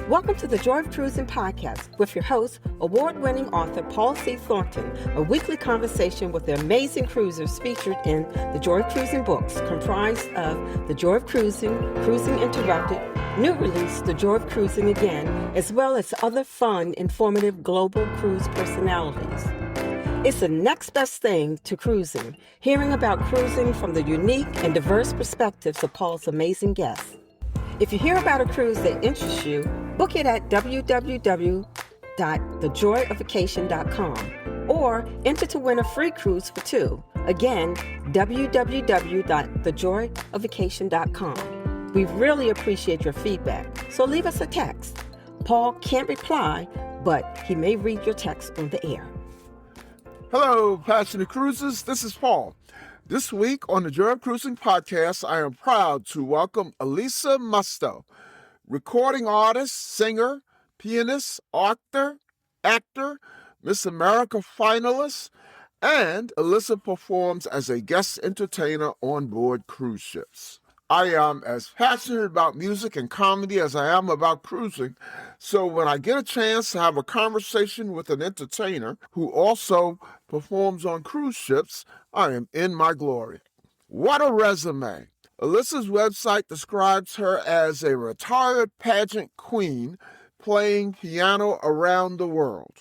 Welcome to the Joy of Cruising podcast with your host, award-winning author Paul C. Thornton, a weekly conversation with the amazing cruisers featured in the Joy of Cruising books, comprised of The Joy of Cruising, Cruising Interrupted, new release, The Joy of Cruising Again, as well as other fun, informative global cruise personalities. It's the next best thing to cruising, hearing about cruising from the unique and diverse perspectives of Paul's amazing guests. If you hear about a cruise that interests you, book it at www.thejoyofacation.com or enter to win a free cruise for two. Again, www.thejoyofacation.com. We really appreciate your feedback, so leave us a text. Paul can't reply, but he may read your text on the air. Hello, passionate cruisers. This is Paul. This week on the Joy of Cruising podcast, I am proud to welcome Alissa Musto, recording artist, singer, pianist, actor, Miss America Finalist, and Alissa performs as a guest entertainer on board cruise ships. I am as passionate about music and comedy as I am about cruising, so when I get a chance to have a conversation with an entertainer who also performs on cruise ships, I am in my glory. What a resume! Alissa's website describes her as a retired pageant queen playing piano around the world,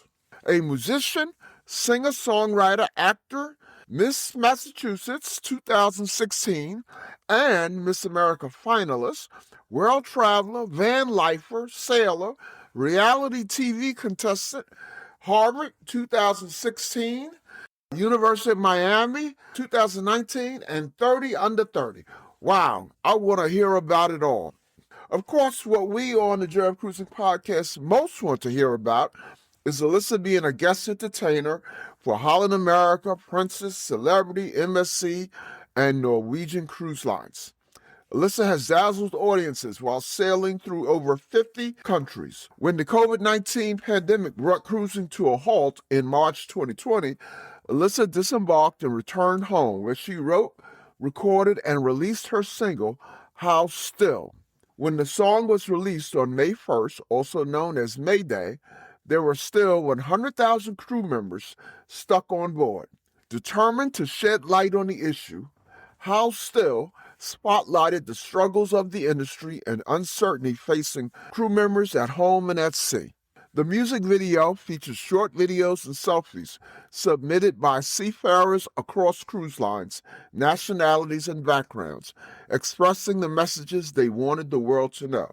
a musician, singer-songwriter, actor, Miss Massachusetts 2016, and Miss America Finalist, world traveler, Vanlifer, sailor, reality TV contestant, Harvard 2016, University of Miami 2019, and 30 under 30. Wow, I want to hear about it all. Of course, what we on the Joy of Cruising podcast most want to hear about is Alissa being a guest entertainer for Holland America, Princess, Celebrity, MSC, and Norwegian Cruise Lines. Alissa has dazzled audiences while sailing through over 50 countries. When the COVID-19 pandemic brought cruising to a halt in March 2020, Alissa disembarked and returned home, where she wrote, recorded, and released her single, How Still. When the song was released on May 1st, also known as May Day, there were still 100,000 crew members stuck on board. Determined to shed light on the issue, How Still spotlighted the struggles of the industry and uncertainty facing crew members at home and at sea. The music video features short videos and selfies submitted by seafarers across cruise lines, nationalities, and backgrounds, expressing the messages they wanted the world to know.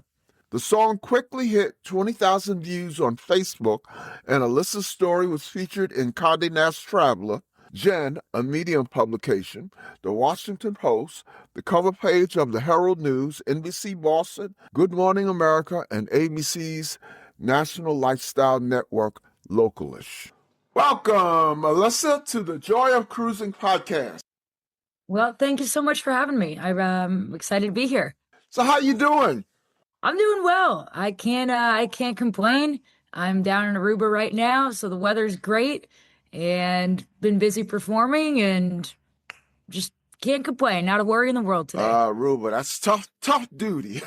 The song quickly hit 20,000 views on Facebook, and Alissa's story was featured in Condé Nast Traveler, Jen, a Medium publication, The Washington Post, the cover page of the Herald News, NBC Boston, Good Morning America, and ABC's National Lifestyle Network, Localish. Welcome, Alissa, to the Joy of Cruising podcast. Well, thank you so much for having me. I'm excited to be here. So how you doing? I'm doing well. I can't complain. I'm down in Aruba right now, so the weather's great and been busy performing and just can't complain. Not a worry in the world today. Aruba, that's tough duty.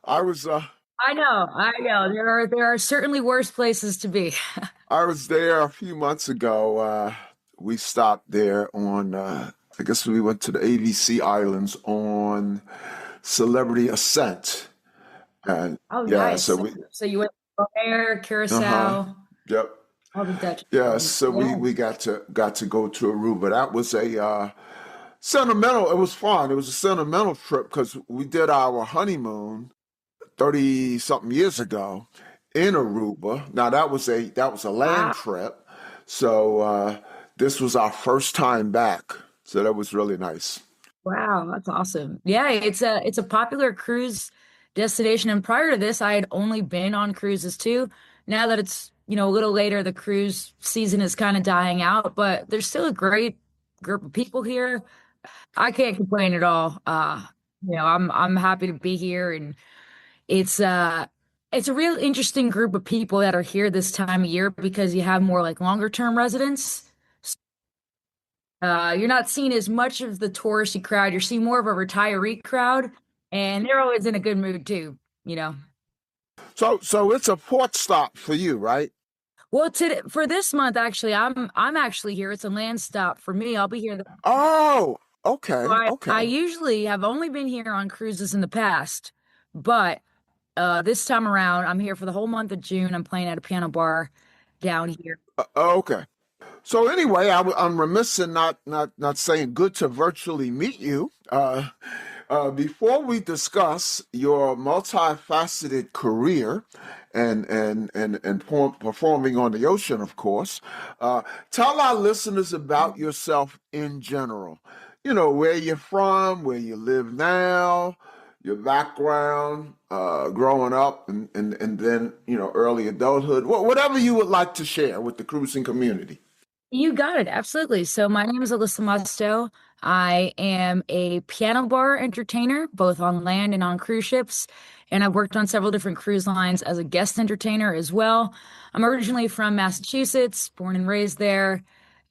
I know. There are certainly worse places to be. I was there a few months ago. We stopped there on, I guess we went to the ABC Islands on Celebrity Ascent. And nice. So you went to Bonaire, Curacao. Yep. All the Dutch. Yeah, so we got to go to Aruba. That was a sentimental. It was fun. It was a sentimental trip because we did our honeymoon 30-something years ago in Aruba. Now that was a land trip. So this was our first time back. So that was really nice. Wow, that's awesome. Yeah, it's a popular cruise destination. And prior to this, I had only been on cruises too. Now that it's, a little later, the cruise season is kind of dying out, but there's still a great group of people here. I can't complain at all. I'm happy to be here, and it's a real interesting group of people that are here this time of year because you have more like longer term residents. You're not seeing as much of the touristy crowd. You're seeing more of a retiree crowd, and they're always in a good mood too, So it's a port stop for you, right? Well, for this month, actually, I'm actually here. It's a land stop for me. I'll be here. Oh, okay, I okay. usually have only been here on cruises in the past, but this time around, I'm here for the whole month of June. I'm playing at a piano bar down here. Okay. So anyway, I'm remiss in not saying good to virtually meet you. Before we discuss your multifaceted career and performing on the ocean, of course, tell our listeners about yourself in general. You know, where you're from, where you live now, your background, growing up, and then, you know, early adulthood, whatever you would like to share with the cruising community. You got it, absolutely. So my name is Alissa Musto. I am a piano bar entertainer, both on land and on cruise ships, and I've worked on several different cruise lines as a guest entertainer as well. I'm originally from Massachusetts, born and raised there.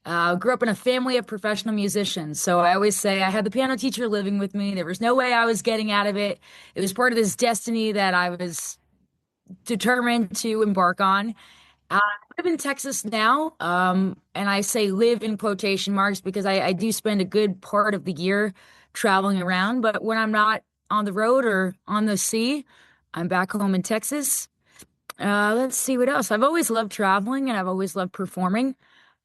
Grew up in a family of professional musicians. So I always say I had the piano teacher living with me. There was no way I was getting out of it. It was part of this destiny that I was determined to embark on. I live in Texas now, and I say live in quotation marks because I do spend a good part of the year traveling around. But when I'm not on the road or on the sea, I'm back home in Texas. Let's see what else. I've always loved traveling and I've always loved performing.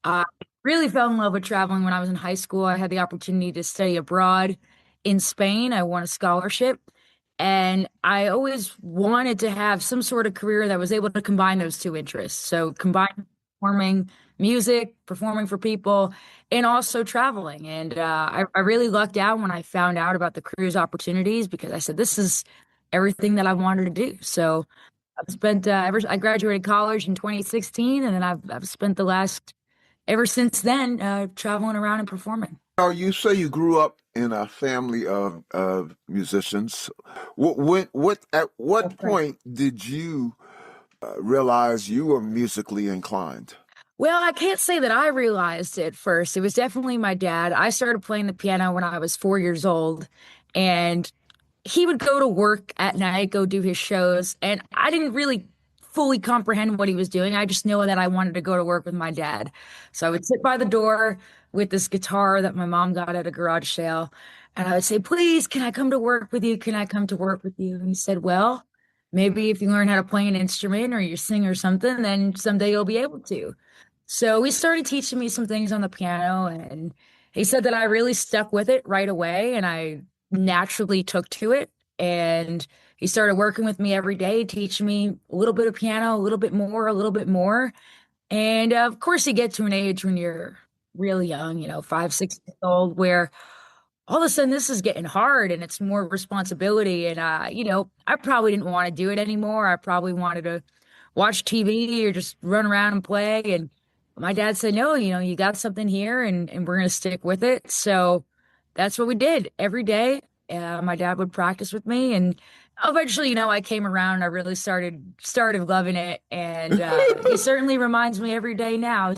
I really fell in love with traveling when I was in high school. I had the opportunity to study abroad in Spain. I won a scholarship. And I always wanted to have some sort of career that was able to combine those two interests. So combine performing music, performing for people, and also traveling. And I really lucked out when I found out about the cruise opportunities because I said, this is everything that I wanted to do. So I've spent I graduated college in 2016, and then I've spent the last ever since then traveling around and performing. Now, you say you grew up in a family of musicians. At what That's right. point did you realize you were musically inclined? Well, I can't say that I realized it first. It was definitely my dad. I started playing the piano when I was 4 years old, and he would go to work at night, go do his shows, and I didn't really fully comprehend what he was doing. I just know that I wanted to go to work with my dad. So I would sit by the door with this guitar that my mom got at a garage sale, and I would say, "Please, can I come to work with you? Can I come to work with you?" And he said, "Well, maybe if you learn how to play an instrument or you sing or something, then someday you'll be able to." So he started teaching me some things on the piano, and he said that I really stuck with it right away, and I naturally took to it. And he started working with me every day, teaching me a little bit of piano, a little bit more, a little bit more. And of course, you get to an age when you're really young, 5, 6 years old, where all of a sudden this is getting hard and it's more responsibility. And, I probably didn't want to do it anymore. I probably wanted to watch TV or just run around and play. And my dad said, no, you got something here and we're going to stick with it. So that's what we did every day. My dad would practice with me, and eventually, I came around and I really started loving it. And he certainly reminds me every day now.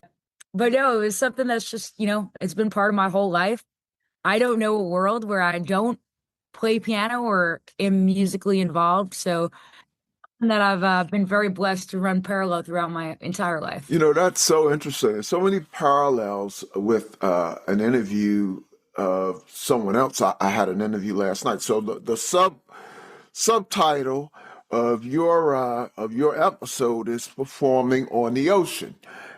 But no, it was something that's just, it's been part of my whole life. I don't know a world where I don't play piano or am musically involved. So that I've been very blessed to run parallel throughout my entire life. You know, that's so interesting. So many parallels with an interview of someone else. I had an interview last night. So the subtitle of your episode is "Performing on the Ocean,"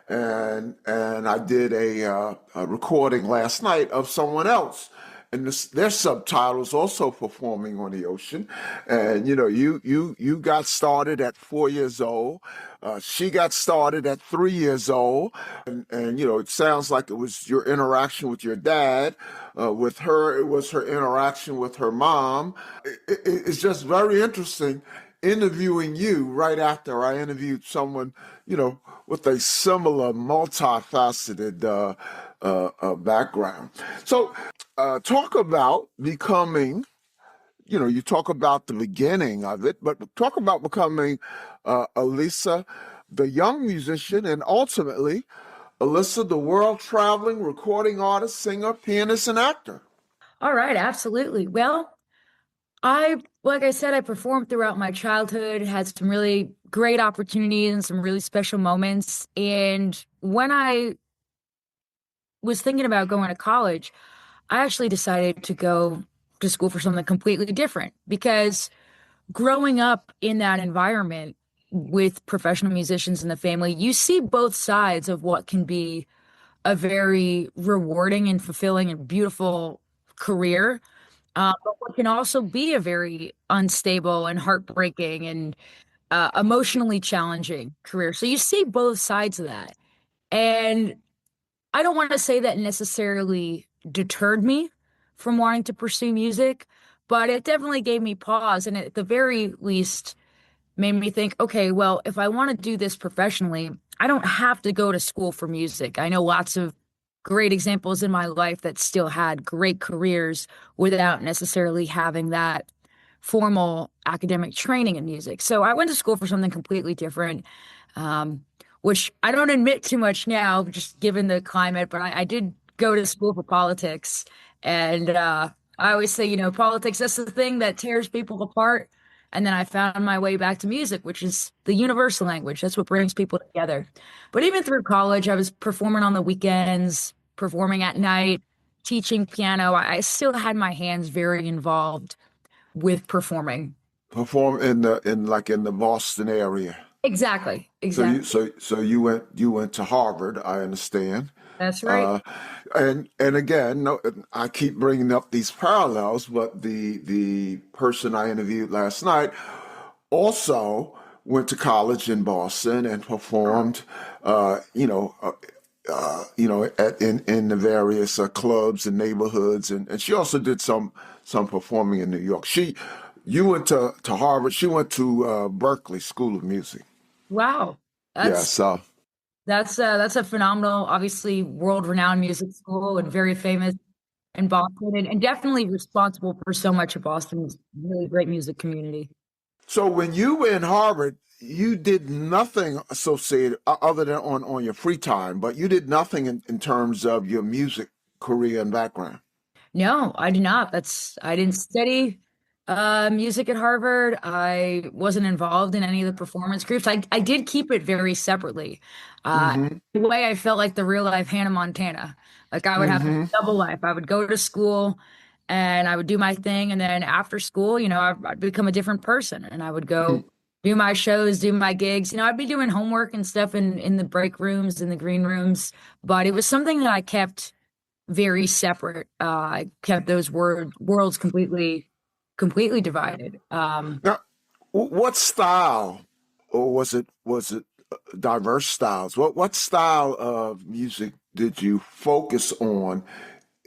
and I did a recording last night of someone else. And their subtitles also "Performing on the Ocean," and you know, you got started at 4 years old. She got started at 3 years old, and you know, it sounds like it was your interaction with your dad. With her, it was her interaction with her mom. It's just very interesting interviewing you right after I interviewed someone, you know, with a similar multifaceted background. So, talk about becoming, you know, you talk about the beginning of it, but talk about becoming Alissa, the young musician, and ultimately Alissa, the world traveling recording artist, singer, pianist, and actor. All right, absolutely. Well, Like I said, I performed throughout my childhood, had some really great opportunities and some really special moments. And when I was thinking about going to college, I actually decided to go to school for something completely different because growing up in that environment with professional musicians in the family, you see both sides of what can be a very rewarding and fulfilling and beautiful career. But what can also be a very unstable and heartbreaking and emotionally challenging career. So you see both sides of that. And I don't want to say that necessarily deterred me from wanting to pursue music, but it definitely gave me pause. And at the very least, made me think, okay, well, if I want to do this professionally, I don't have to go to school for music. I know lots of great examples in my life that still had great careers without necessarily having that formal academic training in music. So I went to school for something completely different, um, which I don't admit too much now, just given the climate, but I did go to school for politics. And I always say, politics, that's the thing that tears people apart. And then I found my way back to music, which is the universal language. That's what brings people together. But even through college, I was performing on the weekends, performing at night, teaching piano. I still had my hands very involved with performing. Perform in the Boston area. Exactly. So Exactly. you went to Harvard, I understand. That's right. Uh, and again, no, I keep bringing up these parallels, but the person I interviewed last night also went to college in Boston and performed, in the various clubs and neighborhoods, and she also did some performing in New York. You went to Harvard. She went to Berkeley School of Music. Wow. Yeah, That's so that's a phenomenal, obviously world-renowned music school and very famous in Boston and definitely responsible for so much of Boston's really great music community. so when you were in Harvard, you did nothing associated other than on your free time, but you did nothing in terms of your music career and background. No, I did not. I didn't study music at Harvard. I wasn't involved in any of the performance groups. I did keep it very separately. Uh, Mm-hmm. in a way I felt like the real life Hannah Montana. Like I would have a Mm-hmm. double life. I would go to school and I would do my thing, and then after school, I'd become a different person, and I would go do my shows, do my gigs. I'd be doing homework and stuff in the break rooms, in the green rooms, but it was something that I kept very separate. I kept those worlds completely divided. Now, what style, or was it diverse styles? What style of music did you focus on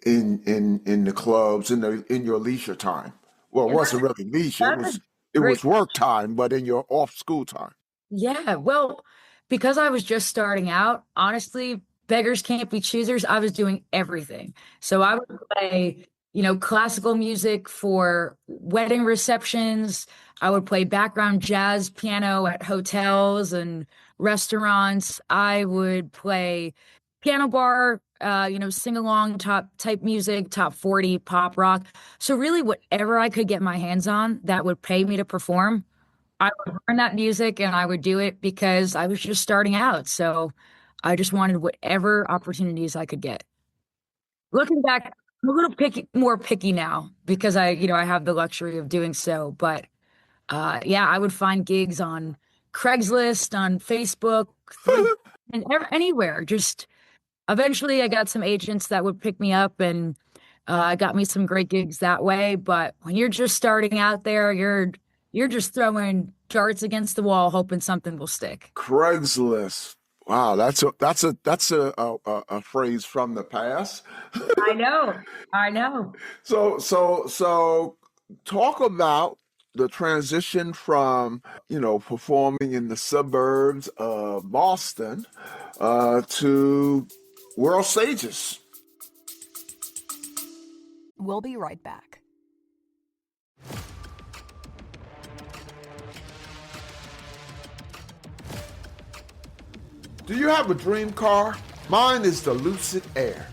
in the clubs in your leisure time? Well, it And wasn't really leisure; that's a it great, was work time, but in your off school time. yeah. Well, because I was just starting out, honestly, beggars can't be choosers. I was doing everything. So I would play, classical music for wedding receptions. I would play background jazz piano at hotels and restaurants. I would play piano bar, sing along top type music, top 40 pop rock. So really whatever I could get my hands on that would pay me to perform, I would learn that music and I would do it because I was just starting out. So I just wanted whatever opportunities I could get. Looking back, I'm a little more picky now because I have the luxury of doing so. But yeah, I would find gigs on Craigslist, on Facebook, and anywhere. Just eventually, I got some agents that would pick me up and got me some great gigs that way. But when you're just starting out there, you're just throwing darts against the wall, hoping something will stick. Craigslist. Wow, that's a phrase from the past. I know. I know. So talk about the transition from, performing in the suburbs of Boston to world stages. We'll be right back. Do you have a dream car? Mine is the Lucid Air.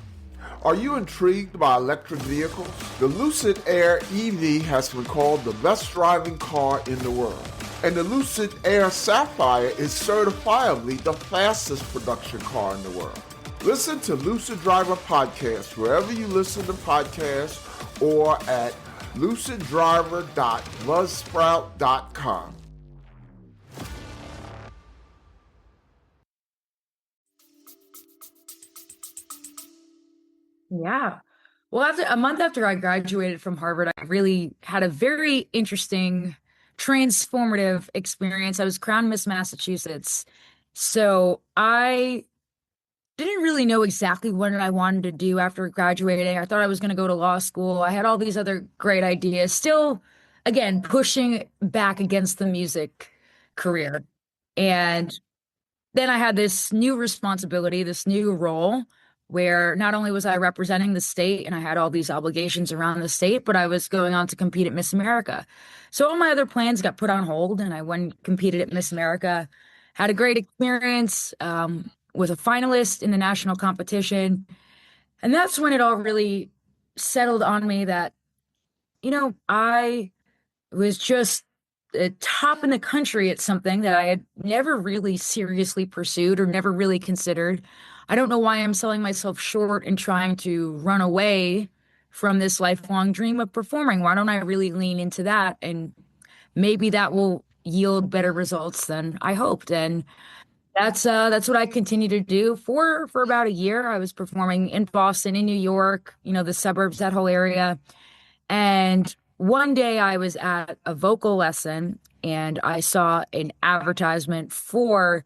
Are you intrigued by electric vehicles? The Lucid Air EV has been called the best driving car in the world. And the Lucid Air Sapphire is certifiably the fastest production car in the world. Listen to Lucid Driver Podcast wherever you listen to podcasts or at luciddriver.buzzsprout.com. Yeah. Well, after a month after I graduated from Harvard, I really had a very interesting, transformative experience. I was crowned Miss Massachusetts. So I didn't really know exactly what I wanted to do after graduating. I thought I was going to go to law school. I had all these other great ideas, still, again, pushing back against the music career. And then I had this new responsibility, this new role where not only was I representing the state and I had all these obligations around the state, but I was going on to compete at Miss America. So all my other plans got put on hold and I went and competed at Miss America, had a great experience, was a finalist in the national competition. And that's when it all really settled on me that, I was just top in the country at something that I had never really seriously pursued or never really considered. I don't know why I'm selling myself short and trying to run away from this lifelong dream of performing. Why don't I really lean into that? And maybe that will yield better results than I hoped. And that's what I continue to do for about a year. I was performing in Boston, in New York, the suburbs, that whole area. And one day I was at a vocal lesson and I saw an advertisement for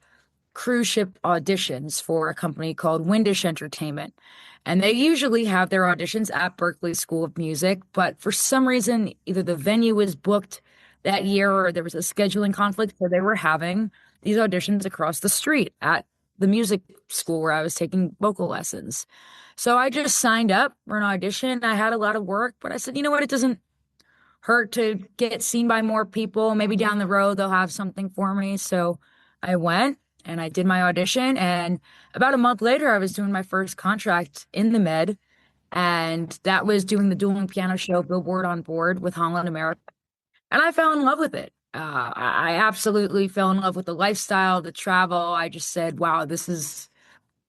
cruise ship auditions for a company called Windish Entertainment. And they usually have their auditions at Berklee School of Music, but for some reason, either the venue was booked that year or there was a scheduling conflict, so they were having these auditions across the street at the music school where I was taking vocal lessons. So I just signed up for an audition. I had a lot of work, but I said, you know what, it doesn't hurt to get seen by more people. Maybe down the road they'll have something for me. So I went and I did my audition. And about a month later, I was doing my first contract in the Med. And that was doing the dueling piano show, Billboard on Board with Holland America. And I fell in love with it. I absolutely fell in love with the lifestyle, the travel. I just said, wow, this is,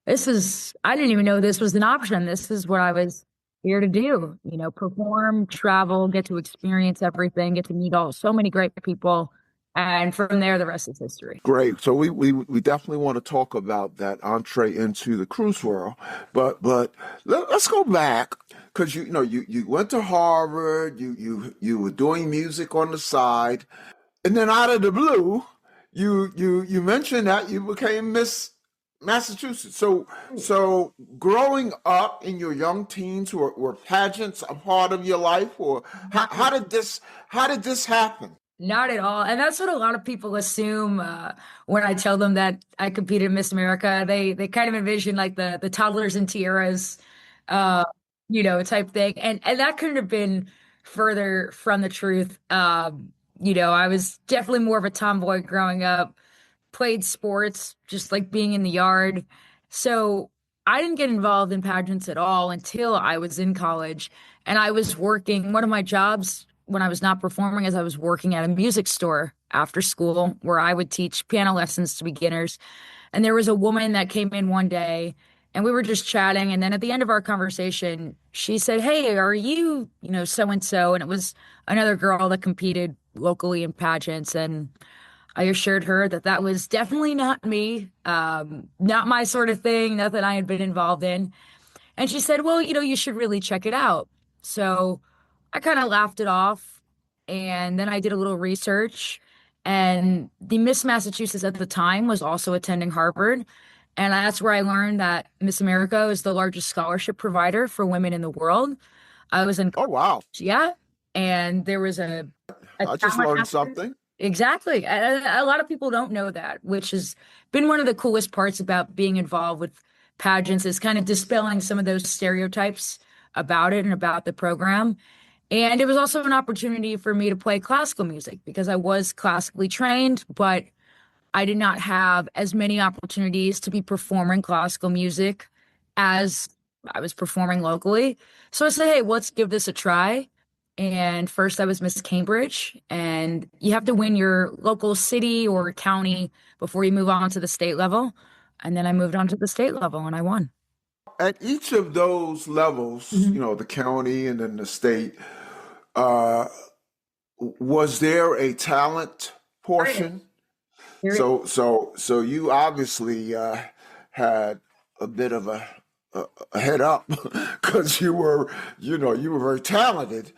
I didn't even know this was an option. This is what I was here to do, perform, travel, get to experience everything, get to meet so many great people. And from there, the rest is history. Great. So we definitely want to talk about that entree into the cruise world. But let's go back because you went to Harvard, you were doing music on the side, and then out of the blue, you mentioned that you became Miss Massachusetts. So growing up in your young teens, were pageants a part of your life, or how did this happen? Not at all. And that's what a lot of people assume when I tell them that I competed in Miss America. They kind of envision like the toddlers and tiaras, type thing. And that couldn't have been further from the truth. I was definitely more of a tomboy growing up, played sports, just like being in the yard. So I didn't get involved in pageants at all until I was in college. And I was working, one of my jobs when I was not performing is I was working at a music store after school where I would teach piano lessons to beginners. And there was a woman that came in one day and we were just chatting. And then at the end of our conversation, she said, "Hey, are you, so-and-so?" And it was another girl that competed locally in pageants. And I assured her that that was definitely not me, not my sort of thing, nothing I had been involved in. And she said, "Well, you should really check it out." So I kind of laughed it off. And then I did a little research. And the Miss Massachusetts at the time was also attending Harvard. And that's where I learned that Miss America is the largest scholarship provider for women in the world. I was in. Oh, wow. Yeah. And there was a I just learned something. Exactly. A lot of people don't know that, which has been one of the coolest parts about being involved with pageants is kind of dispelling some of those stereotypes about it and about the program. And it was also an opportunity for me to play classical music because I was classically trained, but I did not have as many opportunities to be performing classical music as I was performing locally. So I said, hey, let's give this a try. And first I was Miss Cambridge, and you have to win your local city or county before you move on to the state level. And then I moved on to the state level and I won. At each of those levels, Mhm. the county and then the state, uh, was there a talent portion? There- So you obviously had a bit of a head up because you were very talented.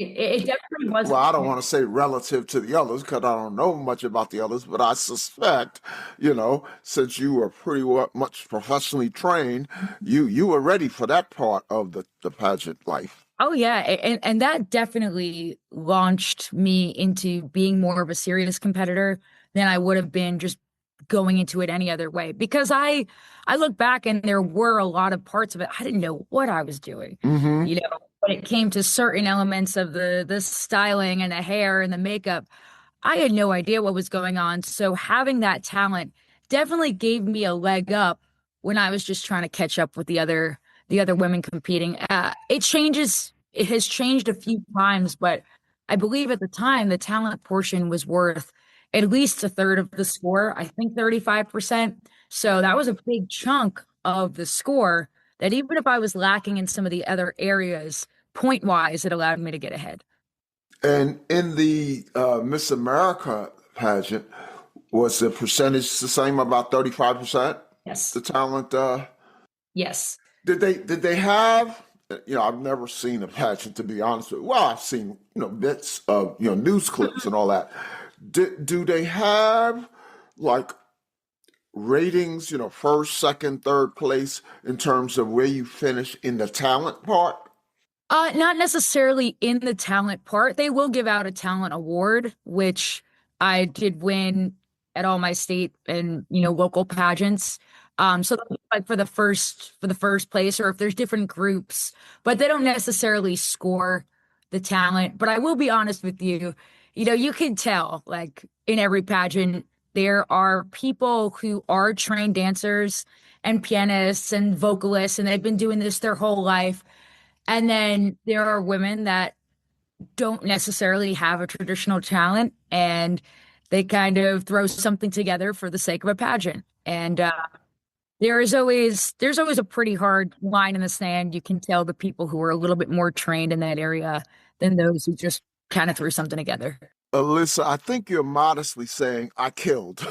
it definitely was. Well, I don't want to say relative to the others because I don't know much about the others, but I suspect, since you were pretty much professionally trained, you were ready for that part of the pageant life. Oh yeah, and that definitely launched me into being more of a serious competitor than I would have been just going into it any other way. Because I look back and there were a lot of parts of it I didn't know what I was doing. Mm-hmm. When it came to certain elements of the styling and the hair and the makeup, I had no idea what was going on. So having that talent definitely gave me a leg up when I was just trying to catch up with the other women competing. It has changed a few times, but I believe at the time the talent portion was worth at least a third of the score. I think 35%. So that was a big chunk of the score that even if I was lacking in some of the other areas, point wise, it allowed me to get ahead. And in the Miss America pageant, was the percentage the same, about 35%? Yes. The talent. Yes. Did they have? I've never seen a pageant, to be honest with you. Well, I've seen bits of news clips and all that. Do they have like ratings? First, second, third place in terms of where you finish in the talent part? Not necessarily in the talent part. They will give out a talent award, which I did win at all my state and local pageants. So that's like for the first place, or if there's different groups, but they don't necessarily score the talent. But I will be honest with you, you can tell like in every pageant there are people who are trained dancers and pianists and vocalists, and they've been doing this their whole life. And then there are women that don't necessarily have a traditional talent and they kind of throw something together for the sake of a pageant. And there's always a pretty hard line in the sand. You can tell the people who are a little bit more trained in that area than those who just kind of threw something together. Alyssa, I think you're modestly saying I killed.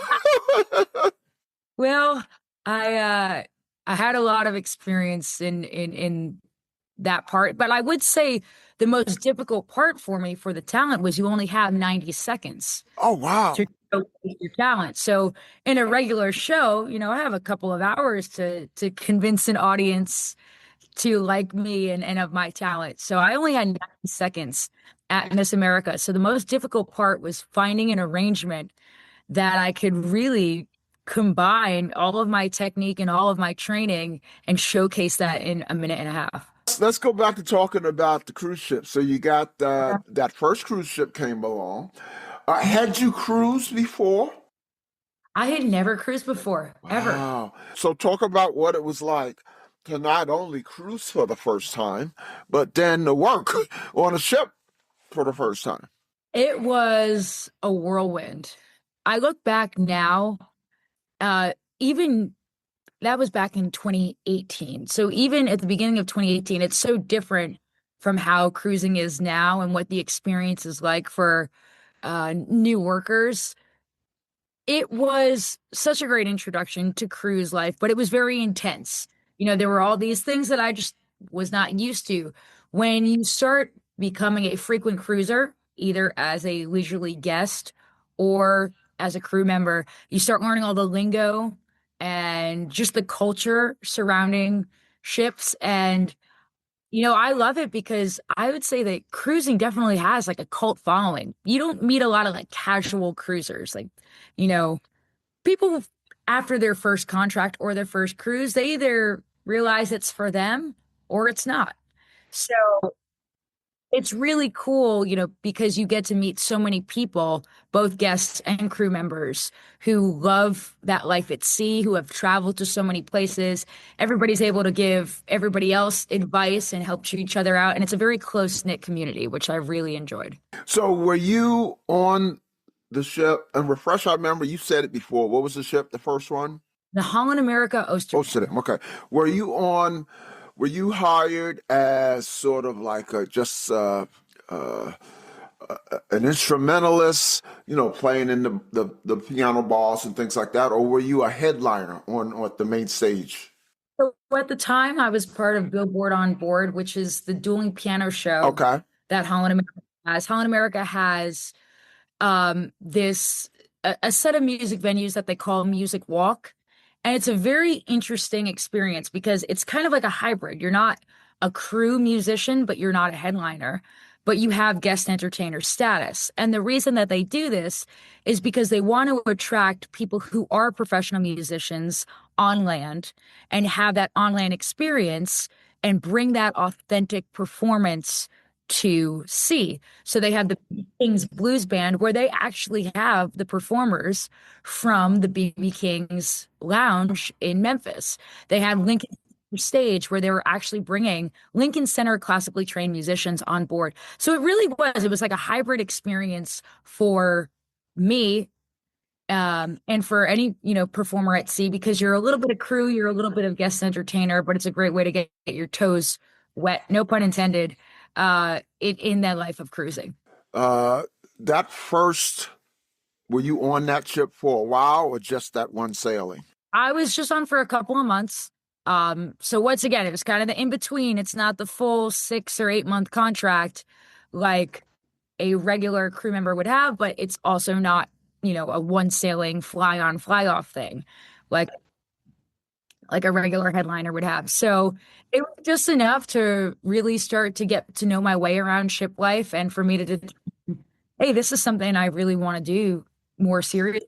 Well, I had a lot of experience in that part. But I would say the most difficult part for me for the talent was you only have 90 seconds Oh, wow. to showcase your talent. So in a regular show, I have a couple of hours to convince an audience to like me and of my talent. So I only had 90 seconds at Miss America. So the most difficult part was finding an arrangement that I could really combine all of my technique and all of my training and showcase that in a minute and a half. Let's go back to talking about the cruise ship. So you got that first cruise ship came along. Had you cruised before? I had never cruised before, ever. Wow. So talk about what it was like to not only cruise for the first time, but then to work on a ship for the first time. It was a whirlwind. I look back now, even that was back in 2018. So even at the beginning of 2018, it's so different from how cruising is now and what the experience is like for new workers. It was such a great introduction to cruise life, but it was very intense. There were all these things that I just was not used to. When you start becoming a frequent cruiser, either as a leisurely guest or as a crew member, you start learning all the lingo and just the culture surrounding ships. And I love it because I would say that cruising definitely has like a cult following. You don't meet a lot of like casual cruisers, like, you know, people after their first contract or their first cruise, they either realize it's for them or it's not. So it's really cool, because you get to meet so many people, both guests and crew members, who love that life at sea, who have traveled to so many places. Everybody's able to give everybody else advice and help cheer each other out. And it's a very close-knit community, which I really enjoyed. So were you on the ship, and refresh our memory, you said it before. What was the ship, the first one? The Holland America Amsterdam. Okay. Were you hired as sort of like an instrumentalist, playing in the piano bars and things like that, or were you a headliner on the main stage? So at the time, I was part of Billboard On Board, which is the dueling piano show Okay. that Holland America has. Holland America has this a set of music venues that they call Music Walk. And it's a very interesting experience because it's kind of like a hybrid. You're not a crew musician, but you're not a headliner, but you have guest entertainer status. And the reason that they do this is because they want to attract people who are professional musicians on land and have that on land experience and bring that authentic performance to sea. So they have the Kings Blues Band where they actually have the performers from the BB King's Lounge in Memphis. They had Lincoln Stage where they were actually bringing Lincoln Center classically trained musicians on board. So it was like a hybrid experience for me, and for any, performer at sea, because you're a little bit of crew, you're a little bit of guest entertainer, but it's a great way to get your toes wet, no pun intended, in that life of cruising. That first, were you on that ship for a while or just that one sailing? I was just on for a couple of months. So once again, it was kind of the in between. It's not the full 6 or 8 month contract like a regular crew member would have, but it's also not, a one sailing fly on, fly off thing like a regular headliner would have. So it was just enough to really start to get to know my way around ship life and for me to, hey, this is something I really want to do more serious,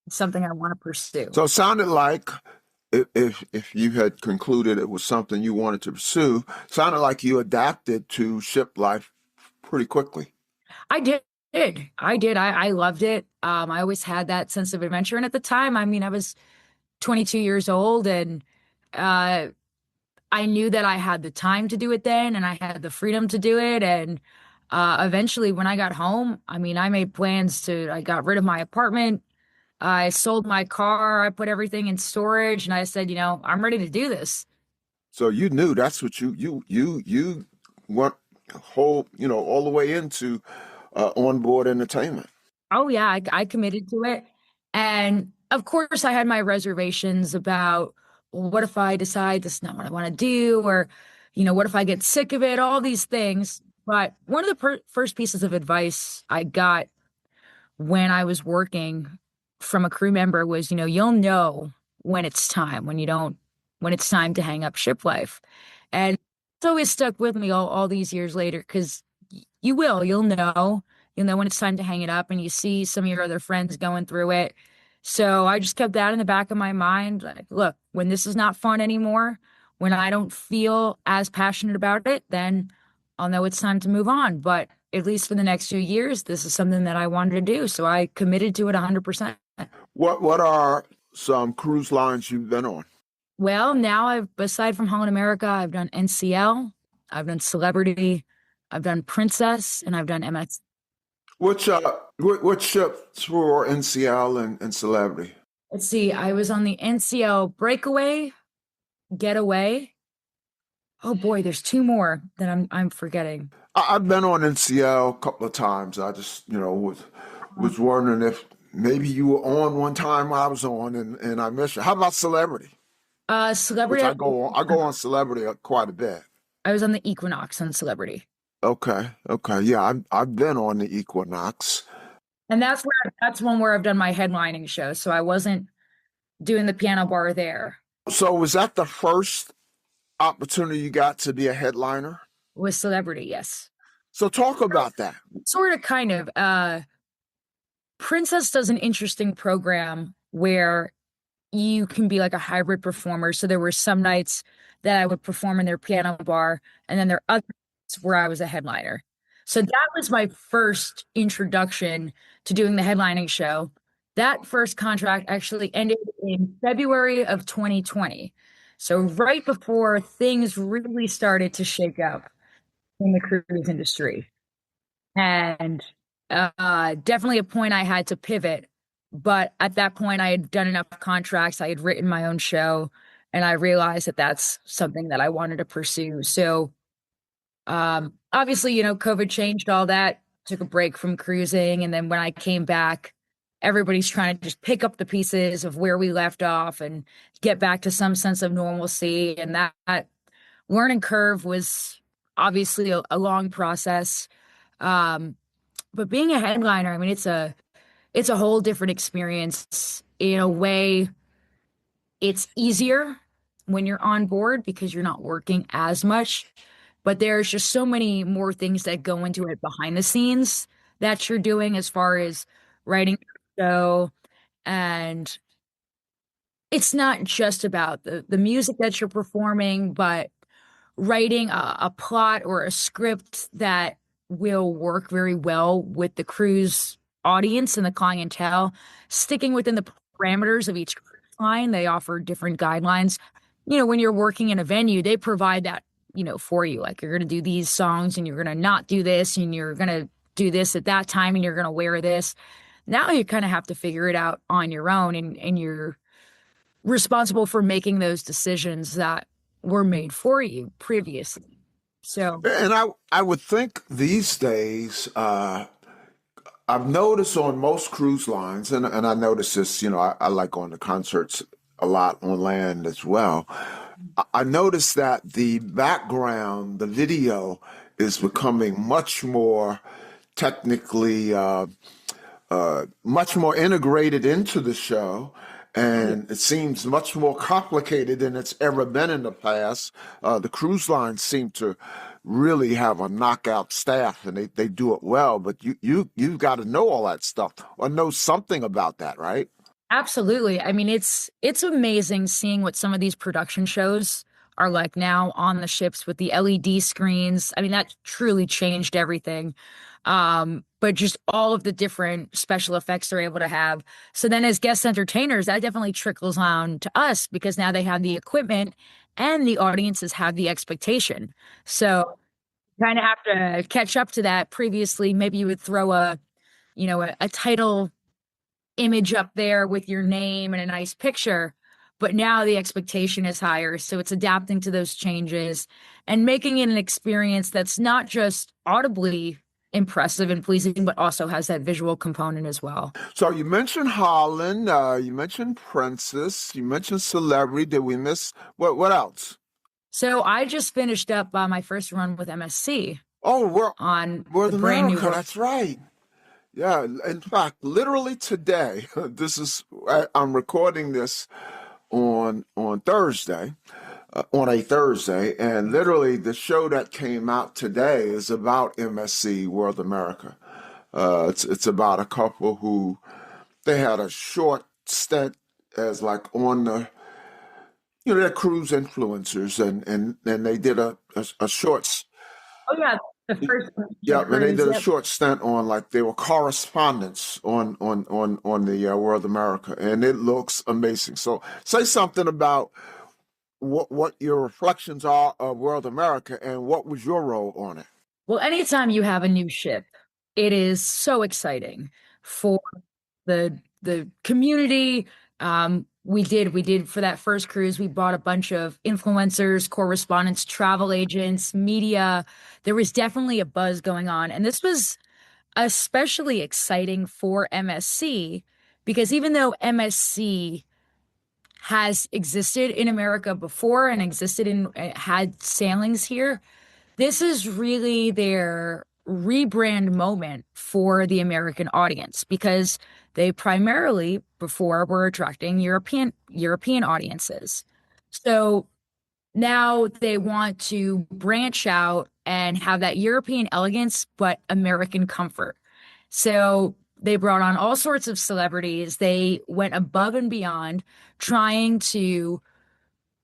something I want to pursue. So it sounded like if you had concluded it was something you wanted to pursue, sounded like you adapted to ship life pretty quickly. I did. I loved it. I always had that sense of adventure. And at the time, I mean, I was 22 years old and I knew that I had the time to do it then and I had the freedom to do it. And eventually when I got home, I mean, I got rid of my apartment. I sold my car. I put everything in storage and I said, I'm ready to do this. So you knew that's what you went whole, all the way into onboard entertainment. Oh yeah, I committed to it. And of course I had my reservations about, well, what if I decide this is not what I want to do? Or, what if I get sick of it? All these things. But one of the first pieces of advice I got when I was working from a crew member was, you'll know when it's time, when it's time to hang up ship life. And it's always stuck with me all these years later, because you'll know when it's time to hang it up, and you see some of your other friends going through it. So I just kept that in the back of my mind. Like, look, when this is not fun anymore, when I don't feel as passionate about it, then I'll know it's time to move on. But at least for the next few years, this is something that I wanted to do. So I committed to it 100%. What are some cruise lines you've been on? Well, now aside from Holland America, I've done NCL, I've done Celebrity, I've done Princess, and I've done MS. What ships for NCL and Celebrity? Let's see. I was on the NCL Breakaway, Getaway. Oh boy, there's 2 more that I'm forgetting. I've been on NCL a couple of times. I just, was wondering if maybe you were on one time I was on and I missed you. How about Celebrity? Celebrity. Which I go on Celebrity quite a bit. I was on the Equinox on Celebrity. Okay. Yeah, I've been on the Equinox. And that's one where I've done my headlining show. So I wasn't doing the piano bar there. So was that the first opportunity you got to be a headliner? With Celebrity, yes. So talk about that. Sort of, kind of. Princess does an interesting program where you can be like a hybrid performer. So there were some nights that I would perform in their piano bar, and then there are other nights where I was a headliner. So that was my first introduction to doing the headlining show. That first contract actually ended in February of 2020. So right before things really started to shake up in the cruise industry. And definitely a point I had to pivot. But at that point, I had done enough contracts, I had written my own show, and I realized that that's something that I wanted to pursue. So obviously, COVID changed all that, took a break from cruising. And then when I came back, everybody's trying to just pick up the pieces of where we left off and get back to some sense of normalcy. And that learning curve was obviously a long process. Um, but being a headliner, I mean, it's a whole different experience. In a way, it's easier when you're on board because you're not working as much. But there's just so many more things that go into it behind the scenes that you're doing as far as writing a show. And it's not just about the music that you're performing, but writing a plot or a script that will work very well with the cruise audience and the clientele, sticking within the parameters of each cruise line. They offer different guidelines. When you're working in a venue, they provide that, for you. Like, you're going to do these songs and you're going to not do this and you're going to do this at that time and you're going to wear this. Now you kind of have to figure it out on your own, and you're responsible for making those decisions that were made for you previously. So, And I would think these days, I've noticed on most cruise lines, and I notice this, I like going to concerts a lot on land as well. I noticed that the background, the video, is becoming much more technically, much more integrated into the show. And it seems much more complicated than it's ever been in the past. The cruise lines seem to really have a knockout staff, and they do it well. But you've got to know all that stuff or know something about that, right? absolutely. I mean, it's amazing seeing what some of these production shows are like now on the ships with the LED screens. I mean, that truly changed everything. But just all of the different special effects they're able to have. So then as guest entertainers, that definitely trickles on to us because now they have the equipment and the audiences have the expectation. So you kind of have to catch up to that. Previously, maybe you would throw a title image up there with your name and a nice picture. But now the expectation is higher. So it's adapting to those changes and making it an experience that's not just audibly impressive and pleasing, but also has that visual component as well. So you mentioned Holland, you mentioned Princess, you mentioned Celebrity. Did we miss what else? So I just finished up my first run with MSC Oh, on we're the the brand new America. That's right. Yeah. In fact, literally today, I'm recording this on Thursday, on a Thursday, and literally the show that came out today is about MSC World America. It's about a couple who they had a short stint as like on the they're cruise influencers, and they did a short. Oh yeah, the first Yeah, and they cruise. did a Yep. short stint on like they were correspondents on the World America, and it looks amazing. So say something about what your reflections are of World America, and what was your role on it. Well, anytime you have a new ship, it is so exciting for the community. We did for that first cruise, we brought a bunch of influencers, correspondents, travel agents, media. There was definitely a buzz going on. And this was especially exciting for MSC because even though MSC has existed in America before and had sailings here, this is really their rebrand moment for the American audience because they primarily before were attracting European audiences. So now they want to branch out and have that European elegance but American comfort. So they brought on all sorts of celebrities. They went above and beyond trying to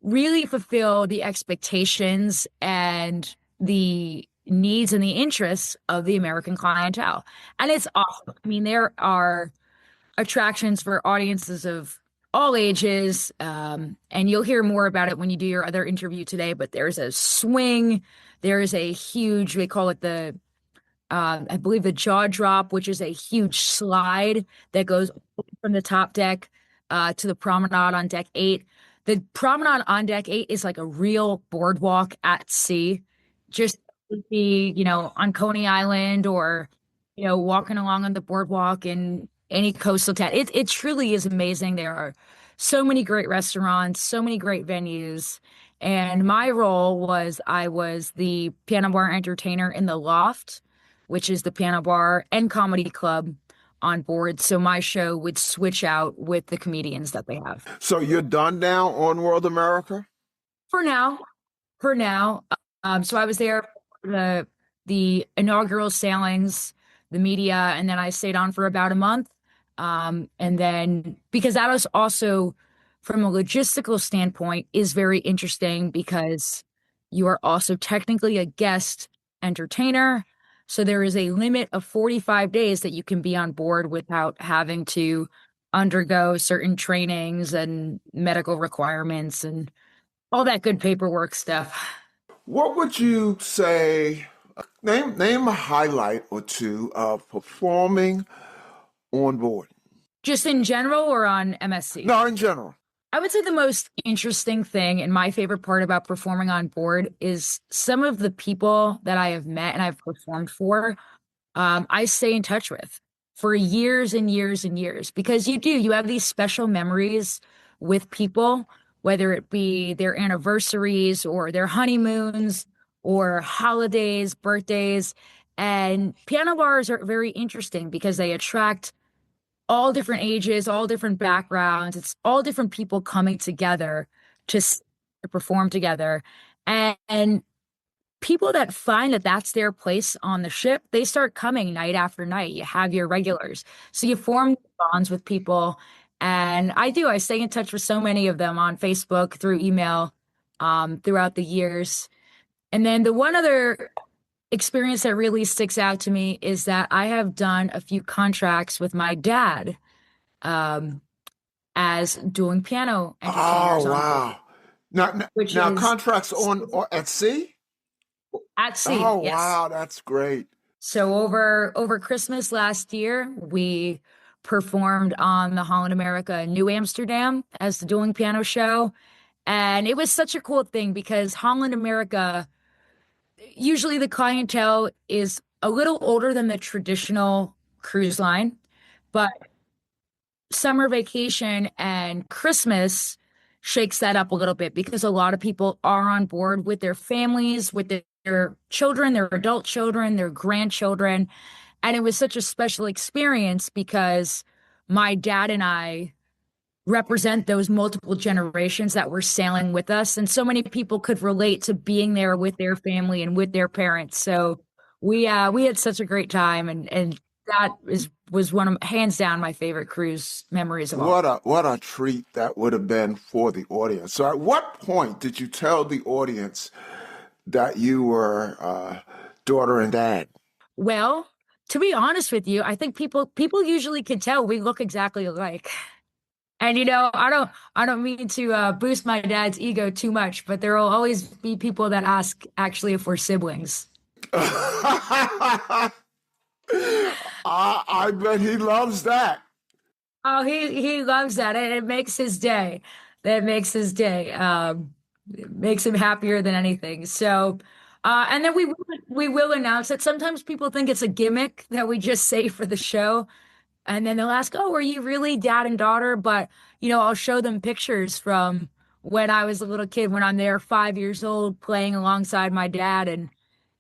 really fulfill the expectations and the needs and the interests of the American clientele. And it's awesome. I mean, there are attractions for audiences of all ages. And you'll hear more about it when you do your other interview today, but there's a swing, there's a huge, they call it I believe the jaw drop, which is a huge slide that goes from the top deck to the promenade on deck 8. The promenade on deck 8 is like a real boardwalk at sea. Just be, on Coney Island or, walking along on the boardwalk in any coastal town. It truly is amazing. There are so many great restaurants, so many great venues. And my role was I was the piano bar entertainer in the Loft, which is the piano bar and comedy club on board. So my show would switch out with the comedians that they have. So you're done now on World America? For now. So I was there for the inaugural sailings, the media, and then I stayed on for about a month. And then because that was also, from a logistical standpoint, is very interesting because you are also technically a guest entertainer. So there is a limit of 45 days that you can be on board without having to undergo certain trainings and medical requirements and all that good paperwork stuff. What would you say, name a highlight or two of performing on board? Just in general or on MSC? No, in general. I would say the most interesting thing and my favorite part about performing on board is some of the people that I have met and I've performed for, I stay in touch with for years and years and years because you have these special memories with people, whether it be their anniversaries or their honeymoons or holidays, birthdays. And piano bars are very interesting because they attract all different ages, all different backgrounds. It's all different people coming together to perform together. And people that find that that's their place on the ship, they start coming night after night. You have your regulars. So you form bonds with people. And I stay in touch with so many of them on Facebook, through email, throughout the years. And then the one other experience that really sticks out to me is that I have done a few contracts with my dad as doing piano entertainers. Oh, wow. Now contracts on or at sea? At sea, oh, yes. Wow, that's great. So over Christmas last year, we performed on the Holland America New Amsterdam as the dueling piano show. And it was such a cool thing because Holland America, usually the clientele is a little older than the traditional cruise line, but summer vacation and Christmas shakes that up a little bit because a lot of people are on board with their families, with their children, their adult children, their grandchildren. And it was such a special experience because my dad and I represent those multiple generations that were sailing with us. And so many people could relate to being there with their family and with their parents. So we had such a great time. And that was one of, hands down, my favorite cruise memories of all. What a treat that would have been for the audience. So at what point did you tell the audience that you were daughter and dad? Well, to be honest with you, I think people usually can tell we look exactly alike. And I don't mean to boost my dad's ego too much, but there will always be people that ask actually if we're siblings. I bet he loves that. Oh, he loves that. It makes his day. That makes his day. It makes him happier than anything. So, and then we will announce that sometimes people think it's a gimmick that we just say for the show. And then they'll ask, "Oh, are you really dad and daughter?" But, I'll show them pictures from when I was a little kid, when I'm there 5 years old playing alongside my dad. And,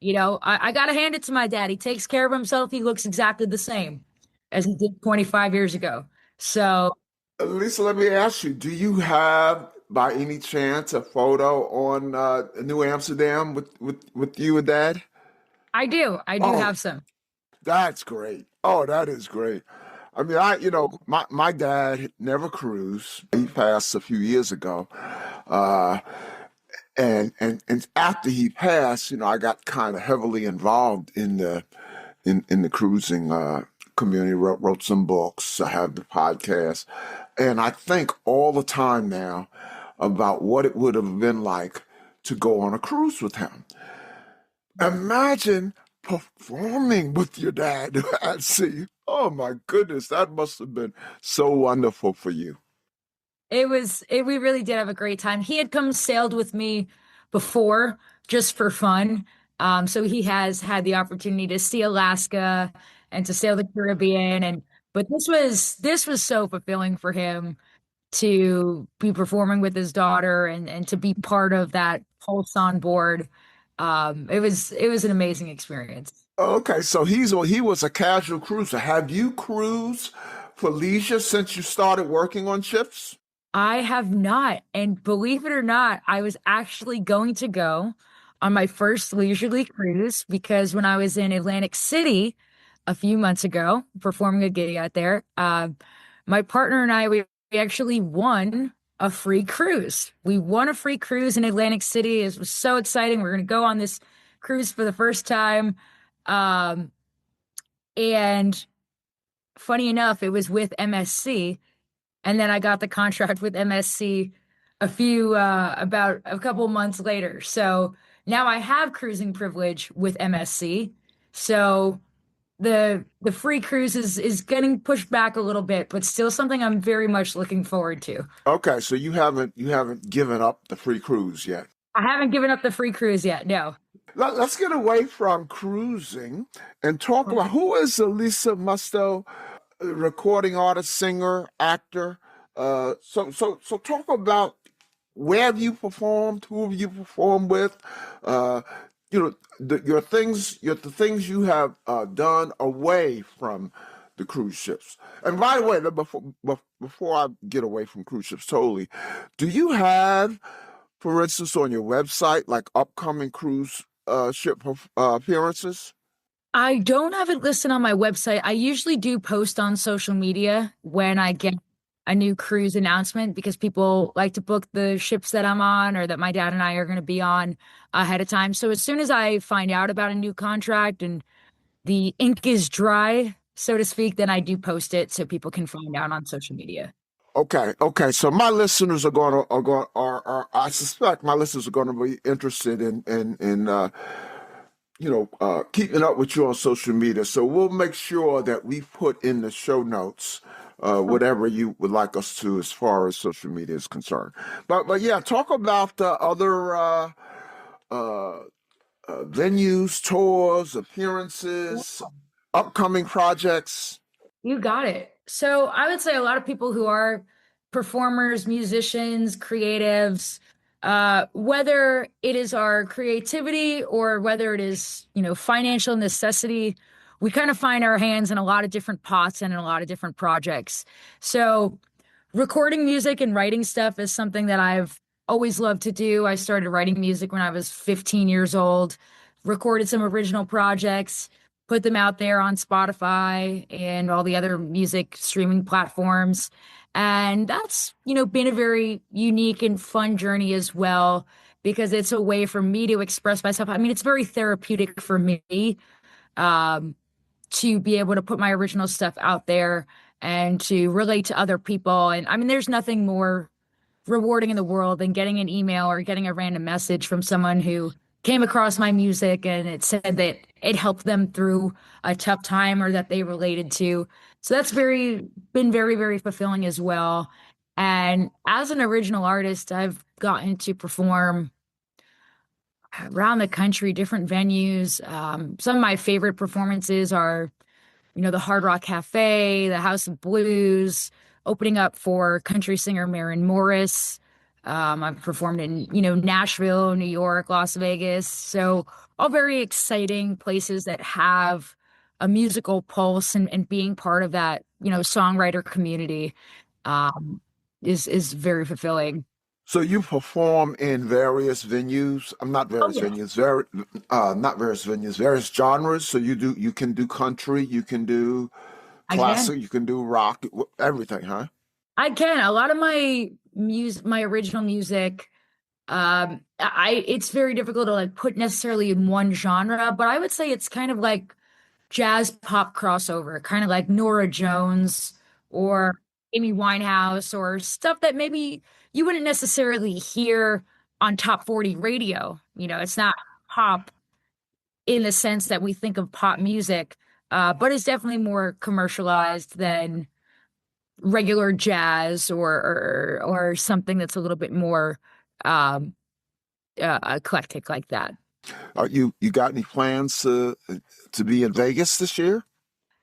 I got to hand it to my dad. He takes care of himself. He looks exactly the same as he did 25 years ago. So, Lisa, let me ask you, do you have, by any chance, a photo on New Amsterdam with you and Dad? I do. I do have some. That's great. Oh, that is great. I mean, my dad never cruised. He passed a few years ago. And after he passed, I got kind of heavily involved in the cruising community. Wrote some books. I have the podcast, and I think all the time now about what it would have been like to go on a cruise with him. Imagine performing with your dad at sea. Oh my goodness, that must have been so wonderful for you. We really did have a great time. He had come sailed with me before just for fun. So he has had the opportunity to see Alaska and to sail the Caribbean. But this was so fulfilling for him to be performing with his daughter and to be part of that Pulse on board. It was an amazing experience. Okay, so he was a casual cruiser. Have you cruised for leisure since you started working on ships? I have not. And believe it or not, I was actually going to go on my first leisurely cruise because when I was in Atlantic City a few months ago, performing a gig out there, my partner and I, we actually won a free cruise. We won a free cruise in Atlantic City. It was so exciting. We're going to go on this cruise for the first time. And funny enough, it was with MSC. And then I got the contract with MSC about a couple months later. So now I have cruising privilege with MSC. So the free cruise is getting pushed back a little bit, but still something I'm very much looking forward to. Okay, so you haven't given up the free cruise yet. I haven't given up the free cruise yet. No. Let's get away from cruising and talk about who is Alissa Musto, recording artist, singer, actor. So talk about where have you performed, who have you performed with, the things you have done away from the cruise ships. And by the way, before I get away from cruise ships totally, do you have, for instance, on your website, like upcoming cruise ship appearances? I don't have it listed on my website. I usually do post on social media when I get a new cruise announcement because people like to book the ships that I'm on or that my dad and I are going to be on ahead of time. So as soon as I find out about a new contract and the ink is dry, so to speak, then I do post it so people can find out on social media. Okay. So my listeners I suspect my listeners are going to be interested in keeping up with you on social media. So we'll make sure that we put in the show notes whatever you would like us to as far as social media is concerned. But yeah, talk about the other venues, tours, appearances, upcoming projects. You got it. So I would say a lot of people who are performers, musicians, creatives, whether it is our creativity or whether it is, financial necessity, we kind of find our hands in a lot of different pots and in a lot of different projects. So recording music and writing stuff is something that I've always loved to do. I started writing music when I was 15 years old, recorded some original projects, put them out there on Spotify and all the other music streaming platforms. And that's, been a very unique and fun journey as well, because it's a way for me to express myself. I mean, it's very therapeutic for me, to be able to put my original stuff out there and to relate to other people. And I mean, there's nothing more rewarding in the world than getting an email or getting a random message from someone who came across my music and it said that it helped them through a tough time or that they related to. So that's been very, very fulfilling as well. And as an original artist, I've gotten to perform around the country, different venues. Some of my favorite performances are, the Hard Rock Cafe, the House of Blues, opening up for country singer Maren Morris. I've performed in, Nashville, New York, Las Vegas. So all very exciting places that have a musical pulse and being part of that, songwriter community, is very fulfilling. So you perform in various venues. Not various venues, not various venues, various genres. So you can do country, you can do classic, you can do rock, everything, huh? I can. A lot of my original music It's very difficult to like put necessarily in one genre, but I would say it's kind of like jazz pop crossover, kind of like Nora Jones or Amy Winehouse or stuff that maybe you wouldn't necessarily hear on top 40 radio. It's not pop in the sense that we think of pop music, but it's definitely more commercialized than regular jazz or something that's a little bit more um, eclectic like that. You got any plans to be in Vegas this year?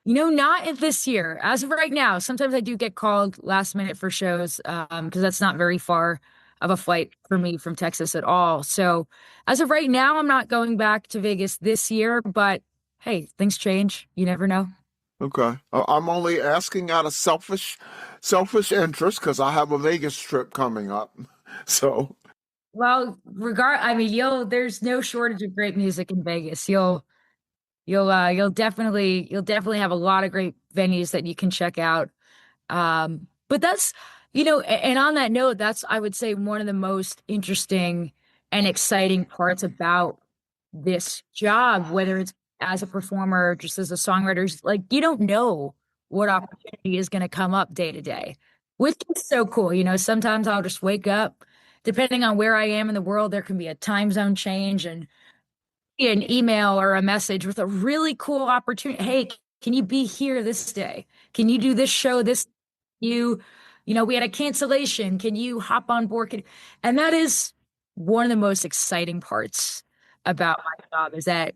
Not this year. As of right now, sometimes I do get called last minute for shows, because that's not very far of a flight for me from Texas at all. So as of right now, I'm not going back to Vegas this year, but hey, things change. You never know. Okay. I'm only asking out of selfish interest because I have a Vegas trip coming up. So, Well, there's no shortage of great music in Vegas. You'll definitely have a lot of great venues that you can check out. But and on that note, that's, I would say, one of the most interesting and exciting parts about this job, whether it's as a performer or just as a songwriter, is like you don't know what opportunity is going to come up day to day, which is so cool. Sometimes I'll just wake up, depending on where I am in the world, there can be a time zone change and an email or a message with a really cool opportunity. Hey, can you be here this day? Can you do this show this you we had a cancellation. Can you hop on board? And that is one of the most exciting parts about my job, is that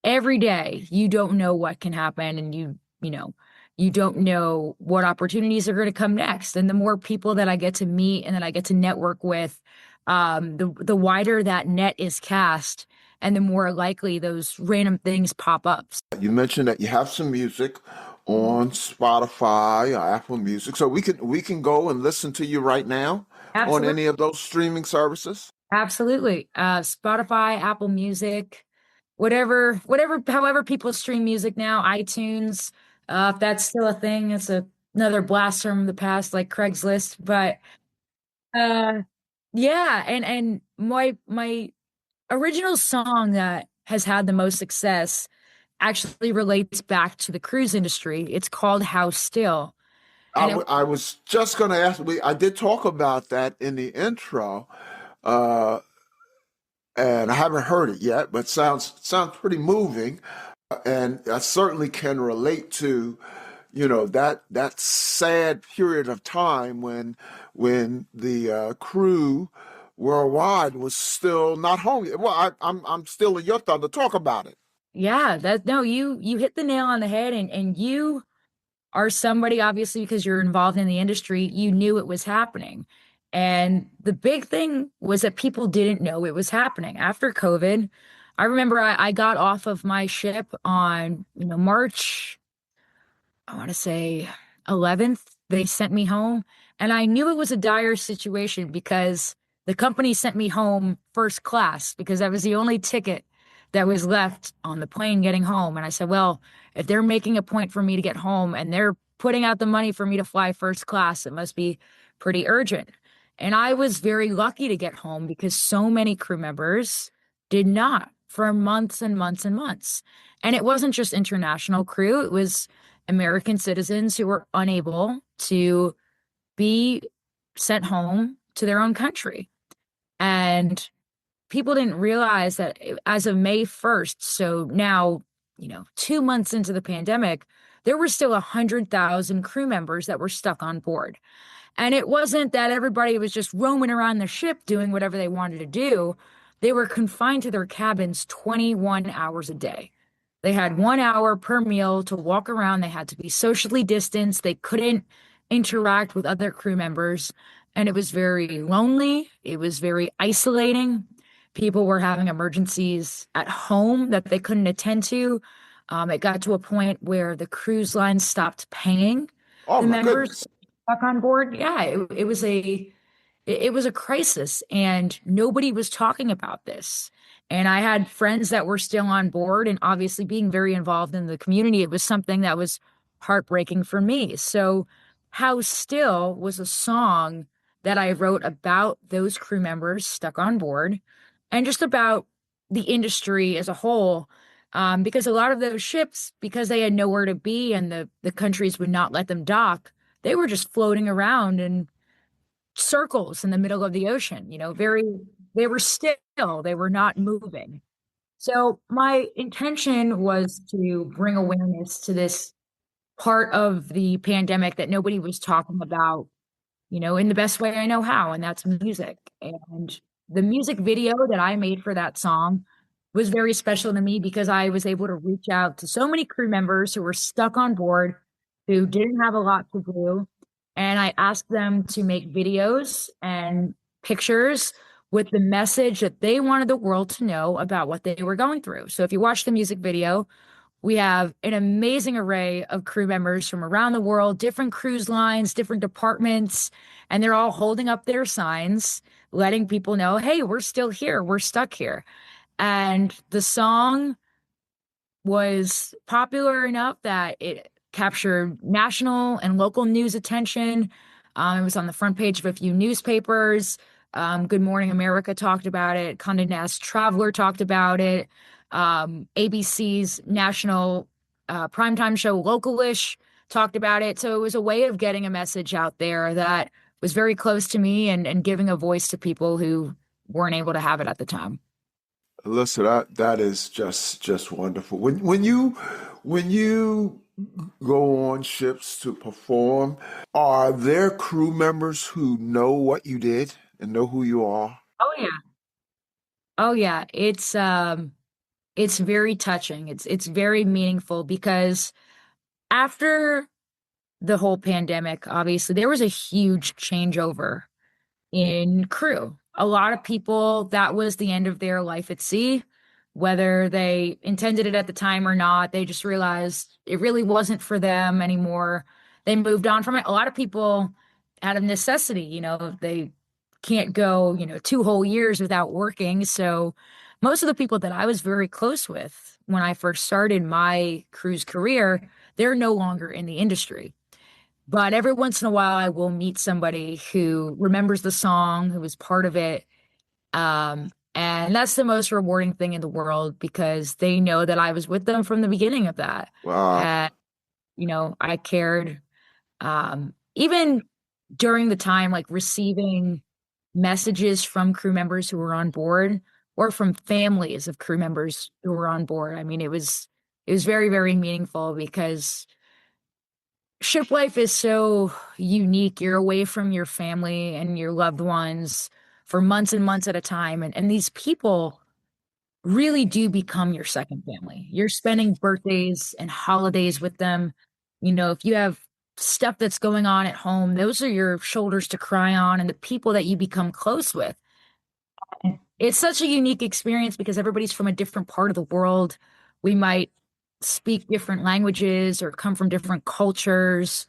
every day you don't know what can happen, and you don't know what opportunities are going to come next. And the more people that I get to meet and that I get to network with, the wider that net is cast, and the more likely those random things pop up. you mentioned that you have some music on Spotify or Apple Music, so we can go and listen to you right now on Absolutely. any of those streaming services. Absolutely. Spotify, Apple Music, however people stream music now, iTunes, if that's still a thing, it's another blast from the past, like Craigslist. But uh, yeah, and my original song that has had the most success actually relates back to the cruise industry. It's called How Still. And it I was just going to ask. I did talk about that in the intro, uh, and I haven't heard it yet, but sounds pretty moving, and I certainly can relate to, that sad period of time when the crew worldwide was still not home. Well, I'm still in your thought to talk about it. yeah, that no, you hit the nail on the head, and you are somebody, obviously, because you're involved in the industry, you knew it was happening. And the big thing was that people didn't know it was happening. After COVID, I remember I got off of my ship on, March, I want to say 11th. They sent me home, and I knew it was a dire situation because the company sent me home first class because that was the only ticket that was left on the plane getting home. And I said, well, if they're making a point for me to get home and they're putting out the money for me to fly first class, it must be pretty urgent. And I was very lucky to get home because so many crew members did not for months and months and months. And it wasn't just international crew, it was American citizens who were unable to be sent home to their own country. And people didn't realize that as of May 1st, so now, 2 months into the pandemic, there were still 100,000 crew members that were stuck on board. And it wasn't that everybody was just roaming around the ship doing whatever they wanted to do. They were confined to their cabins 21 hours a day. They had 1 hour per meal to walk around. They had to be socially distanced. They couldn't interact with other crew members. And it was very lonely. It was very isolating. People were having emergencies at home that they couldn't attend to. It got to a point where the cruise lines stopped paying Oh the my members goodness. back on board. Yeah, it was a crisis, and nobody was talking about this. And I had friends that were still on board, and obviously being very involved in the community, it was something that was heartbreaking for me. So, How Still was a song that I wrote about those crew members stuck on board and just about the industry as a whole. Because a lot of those ships, because they had nowhere to be and the countries would not let them dock, they were just floating around in circles in the middle of the ocean, they were still, they were not moving. So my intention was to bring awareness to this part of the pandemic that nobody was talking about, in the best way I know how, and that's music. And the music video that I made for that song was very special to me because I was able to reach out to so many crew members who were stuck on board, who didn't have a lot to do. And I asked them to make videos and pictures with the message that they wanted the world to know about what they were going through. So if you watch the music video, we have an amazing array of crew members from around the world, different cruise lines, different departments, and they're all holding up their signs, letting people know, hey, we're still here, we're stuck here. And the song was popular enough that it captured national and local news attention. It was on the front page of a few newspapers. Good Morning America talked about it. Condé Nast Traveler talked about it. ABC's national primetime show Localish talked about it. So it was a way of getting a message out there that was very close to me and giving a voice to people who weren't able to have it at the time. Alyssa, that is just wonderful. When you go on ships to perform, are there crew members who know what you did and know who you are? Oh yeah. Oh yeah. It's very touching. It's very meaningful because after the whole pandemic, obviously, there was a huge changeover in crew. A lot of people, that was the end of their life at sea, whether they intended it at the time or not. They just realized it really wasn't for them anymore. They moved on from it. A lot of people, out of necessity, they can't go, 2 whole years without working. So most of the people that I was very close with when I first started my cruise career, they're no longer in the industry. But every once in a while, I will meet somebody who remembers the song, who was part of it. And that's the most rewarding thing in the world because they know that I was with them from the beginning of that. Wow. And, I cared. Even during the time, like receiving messages from crew members who were on board or from families of crew members who were on board. I mean, it was very, very meaningful because ship life is so unique. You're away from your family and your loved ones for months and months at a time. And these people really do become your second family. You're spending birthdays and holidays with them. If you have stuff that's going on at home, those are your shoulders to cry on and the people that you become close with. It's such a unique experience because everybody's from a different part of the world. We might speak different languages or come from different cultures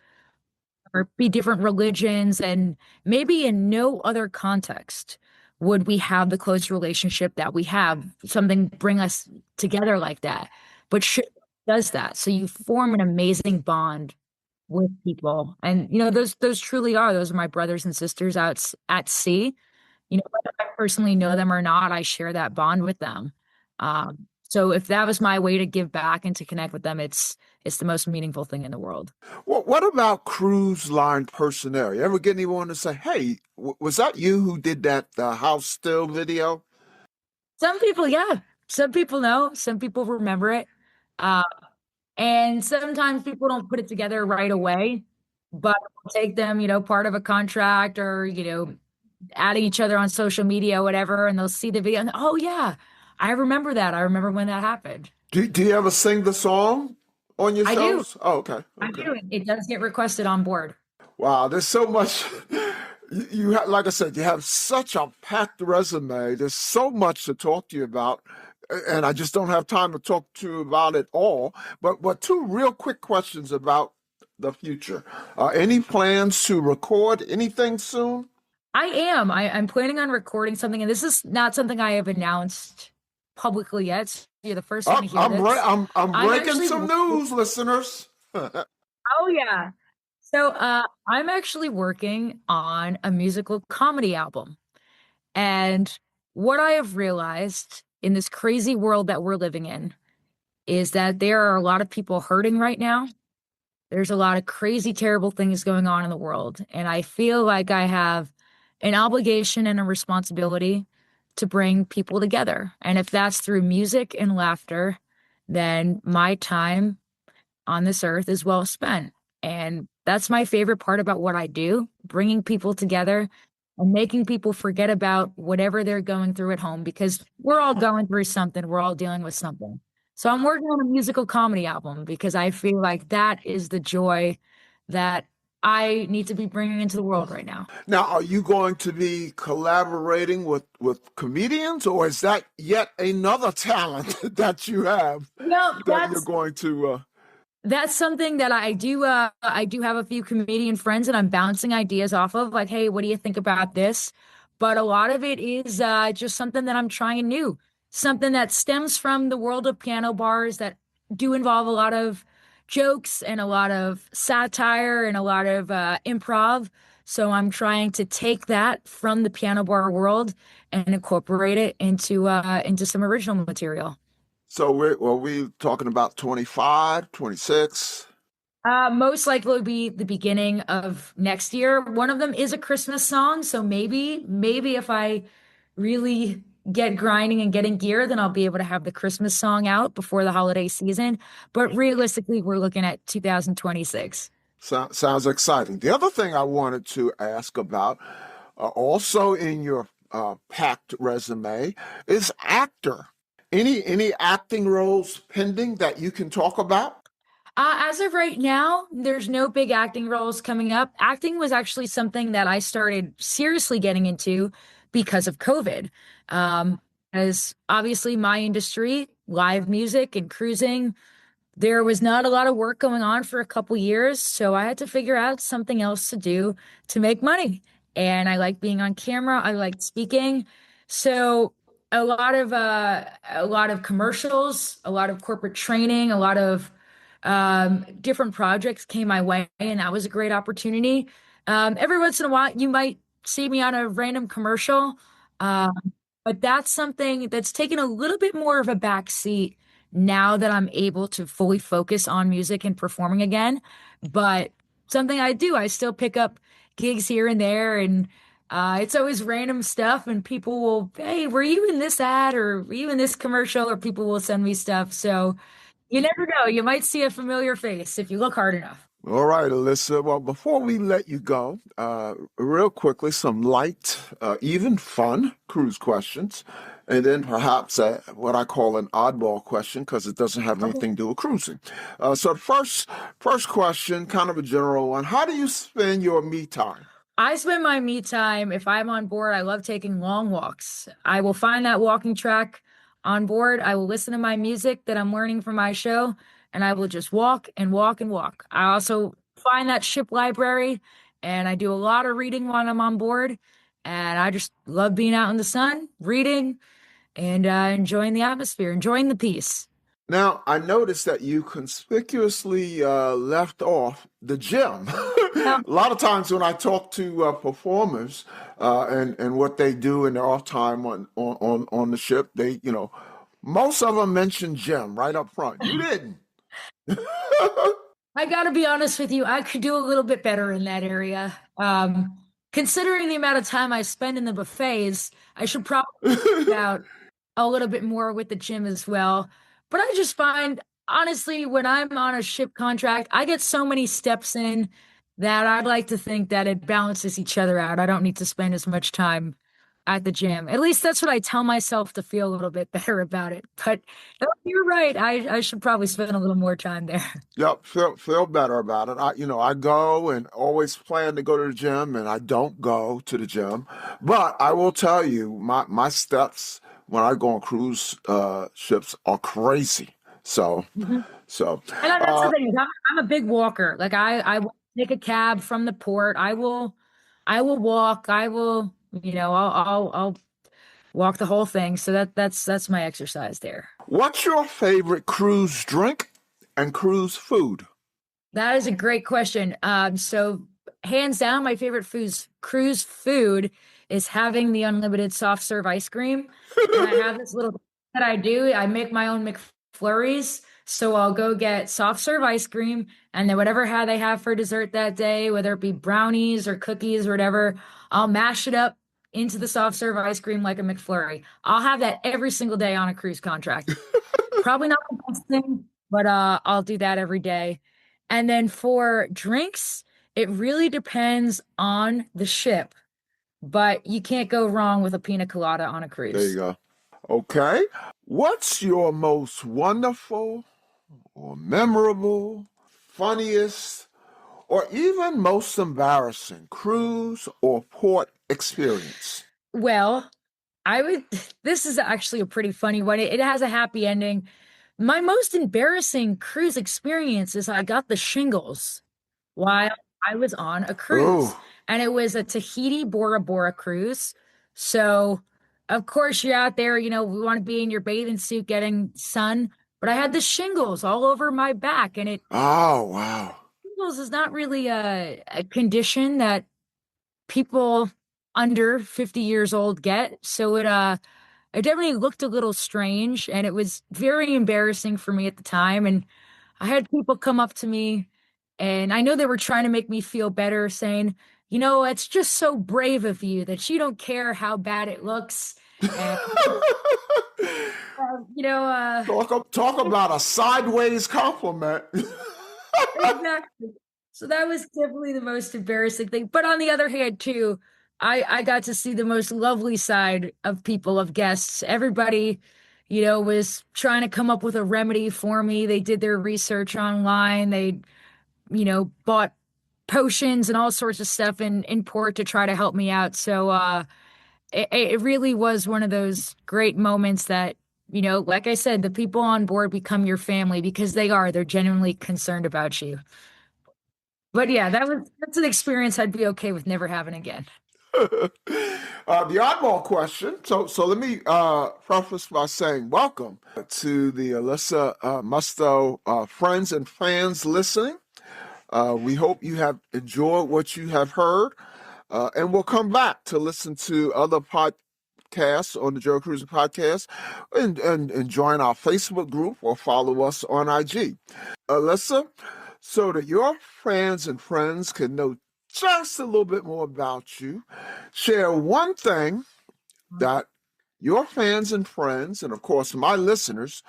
or be different religions. And maybe in no other context would we have the close relationship that we have, something bring us together like that. But ship does that. So you form an amazing bond with people. And, those truly are, those are my brothers and sisters out at sea. Whether I personally know them or not, I share that bond with them. So if that was my way to give back and to connect with them, it's the most meaningful thing in the world. Well, what about cruise line personnel? You ever get anyone to say, hey, was that you who did that house still video? Some people, yeah. Some people know. Some people remember it. And sometimes people don't put it together right away, but it'll take them, part of a contract or, adding each other on social media or whatever, and they'll see the video and, oh yeah, I remember that. I remember when that happened. Do you ever sing the song on your I shows? do. Oh, okay. I do. It does get requested on board. Wow, there's so much. Like I said, you have such a packed resume. There's so much to talk to you about, and I just don't have time to talk to you about it all. But 2 real quick questions about the future. Any plans to record anything soon? I am. I'm planning on recording something, and this is not something I have announced publicly yet. So you're the first one to hear this. I'm breaking some news, listeners. Oh yeah. So I'm actually working on a musical comedy album. And what I have realized in this crazy world that we're living in is that there are a lot of people hurting right now. There's a lot of crazy, terrible things going on in the world. And I feel like I have an obligation and a responsibility to bring people together. And if that's through music and laughter, then my time on this earth is well spent. And that's my favorite part about what I do, bringing people together and making people forget about whatever they're going through at home because we're all going through something, we're all dealing with something. So I'm working on a musical comedy album because I feel like that is the joy that I need to be bringing into the world right now. Now, are you going to be collaborating with comedians, or is that yet another talent that you have No, that you're going to? That's something that I do. I do have a few comedian friends that I'm bouncing ideas off of. Like, hey, what do you think about this? But a lot of it is just something that I'm trying new, something that stems from the world of piano bars that do involve a lot of jokes and a lot of satire and a lot of improv. So I'm trying to take that from the piano bar world and incorporate it into some original material. So are we talking about 25, 26? Most likely will be the beginning of next year. One of them is a Christmas song, so maybe if I really get grinding and getting gear, then I'll be able to have the Christmas song out before the holiday season. But realistically, we're looking at 2026. Sounds exciting. The other thing I wanted to ask about, also in your packed resume, is actor. Any acting roles pending that you can talk about? As of right now, there's no big acting roles coming up. Acting was actually something that I started seriously getting into because of COVID. As obviously my industry, live music and cruising, there was not a lot of work going on for a couple years, so I had to figure out something else to do to make money. And I like being on camera, I like speaking. So a lot of commercials, a lot of corporate training, a lot of different projects came my way, and that was a great opportunity. Every once in a while, you might see me on a random commercial, um, but that's something that's taken a little bit more of a back seat now that I'm able to fully focus on music and performing again. But something I do, I still pick up gigs here and there, and it's always random stuff. And people will, hey, were you in this ad or were you in this commercial? Or people will send me stuff. So you never know. You might see a familiar face if you look hard enough. All right, Alissa. Well, before we let you go, real quickly, some light, even fun cruise questions, and then perhaps what I call an oddball question because it doesn't have anything to do with cruising. So the first question, kind of a general one. How do you spend your me time? I spend my me time, if I'm on board, I love taking long walks. I will find that walking track on board. I will listen to my music that I'm learning from my show, and I will just walk and walk and walk. I also find that ship library, and I do a lot of reading when I'm on board. And I just love being out in the sun, reading, and enjoying the atmosphere, enjoying the peace. Now, I noticed that you conspicuously left off the gym. Yeah. A lot of times when I talk to performers and what they do in their off time on the ship, most of them mention gym right up front. You didn't. I gotta be honest with you, I could do a little bit better in that area. Considering the amount of time I spend in the buffets, I should probably get out a little bit more with the gym as well. But I just find, honestly, when I'm on a ship contract, I get so many steps in that I'd like to think that it balances each other out. I don't need to spend as much time at the gym. At least that's what I tell myself to feel a little bit better about it. But no, you're right. I should probably spend a little more time there. Yep, feel better about it. I go and always plan to go to the gym, and I don't go to the gym. But I will tell you, my steps when I go on cruise ships are crazy. So, Mhm. so And that's the thing. I'm a big walker. Like I will take a cab from the port. I will walk. I'll walk the whole thing. So that's my exercise there. what's your favorite cruise drink and cruise food? That is a great question. So hands down, my favorite cruise food is having the unlimited soft serve ice cream. And I have this little that I do. I make my own McFlurries. So I'll go get soft serve ice cream and then whatever they have for dessert that day, whether it be brownies or cookies or whatever, I'll mash it up into the soft serve ice cream like a McFlurry. I'll have that every single day on a cruise contract. Probably not the best thing, but I'll do that every day. And then for drinks, it really depends on the ship, but you can't go wrong with a pina colada on a There you cruise. go. Okay. What's your most wonderful or memorable, funniest, or even most embarrassing cruise or port experience? Well, this is actually a pretty funny one. It has a happy ending. My most embarrassing cruise experience is I got the shingles while I was on a cruise, Oh, and it was a Tahiti Bora Bora cruise. So, of course, you're out there, we want to be in your bathing suit getting sun, but I had the shingles all over my back, and oh, wow. shingles is not really a condition that people under 50 years old get. So it definitely looked a little strange and it was very embarrassing for me at the time. And I had people come up to me and I know they were trying to make me feel better, saying, it's just so brave of you that you don't care how bad it looks. And, Talk about a sideways compliment. exactly. So that was definitely the most embarrassing thing. But on the other hand, too, I got to see the most lovely side of people, of guests. Everybody, was trying to come up with a remedy for me. They did their research online. They, bought potions and all sorts of stuff in port to try to help me out. So it really was one of those great moments that, like I said, the people on board become your family because they're genuinely concerned about you. But yeah, that's an experience I'd be okay with never having again. The oddball question. So let me preface by saying welcome to the Alissa Musto friends and fans listening. We hope you have enjoyed what you have heard, and we'll come back to listen to other podcasts on the Joe Cruising Podcast, and join our Facebook group or follow us on IG. Alissa, so that your fans and friends can know just a little bit more about you, share one thing that your fans and friends, and of course my listeners,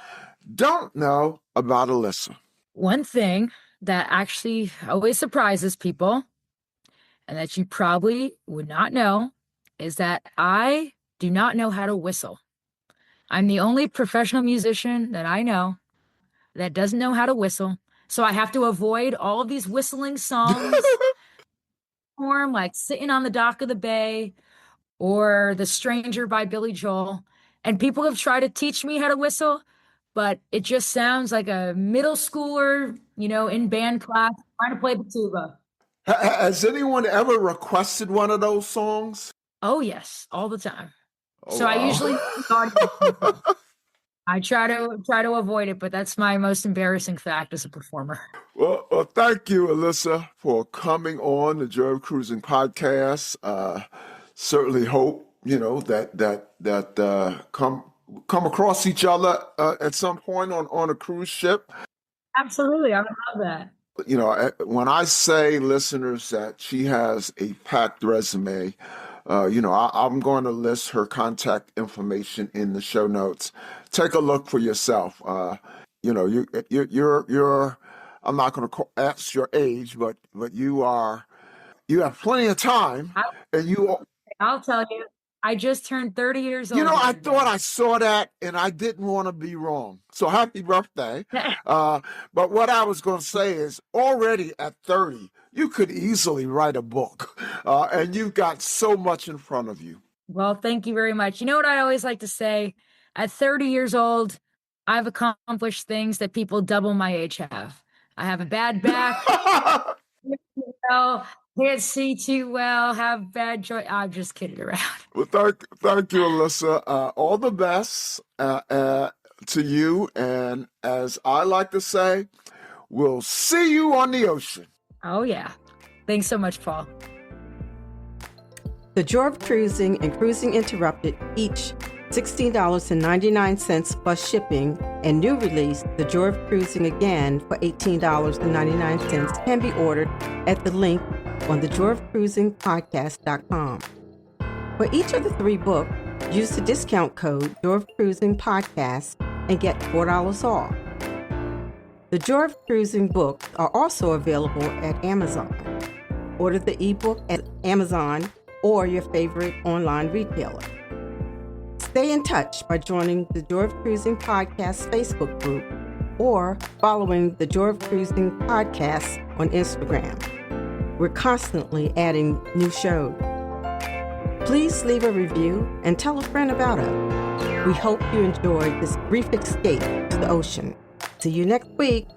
don't know about Alissa. One thing that actually always surprises people and that you probably would not know is that I do not know how to whistle. I'm the only professional musician that I know that doesn't know how to whistle. So I have to avoid all of these whistling songs, like Sitting on the Dock of the Bay or The Stranger by Billy Joel. And people have tried to teach me how to whistle, but it just sounds like a middle schooler, in band class trying to play the tuba. Has anyone ever requested one of those songs? Oh, yes, all the time. Oh, So I wow. usually I try to avoid it, but that's my most embarrassing fact as a performer. Well, thank you, Alissa, for coming on the Joe Cruising Podcast. Certainly hope that come across each other at some point on a cruise ship. Absolutely, I would love that. When I say, listeners, that she has a packed resume, I'm going to list her contact information in the show notes. Take a look for yourself. You're. I'm not going to ask your age, but you have plenty of time, and I'll tell you, I just turned 30 years old. I thought I saw that, and I didn't want to be wrong. So happy birthday. But what I was going to say is, already at 30, you could easily write a book, and you've got so much in front of you. Well, thank you very much. You know what I always like to say? At 30 years old, I've accomplished things that people double my age have. I have a bad back, can't see too well, have bad joint. I'm just kidding around. Well, thank you, Alissa. All the best to you. And as I like to say, We'll see you on the ocean. Oh, yeah. Thanks so much, Paul. The Joy of Cruising and Cruising Interrupted, each $16.99 plus shipping, and new release, The Joy of Cruising Again for $18.99 can be ordered at the link on thejoyofcruisingpodcast.com. For each of the 3 books, use the discount code Joy of Cruising Podcast and get $4 off. The Joy of Cruising books are also available at Amazon. Order the ebook at Amazon or your favorite online retailer. Stay in touch by joining the Joy of Cruising Podcast Facebook group or following the Joy of Cruising Podcast on Instagram. We're constantly adding new shows. Please leave a review and tell a friend about us. We hope you enjoyed this brief escape to the ocean. See you next week.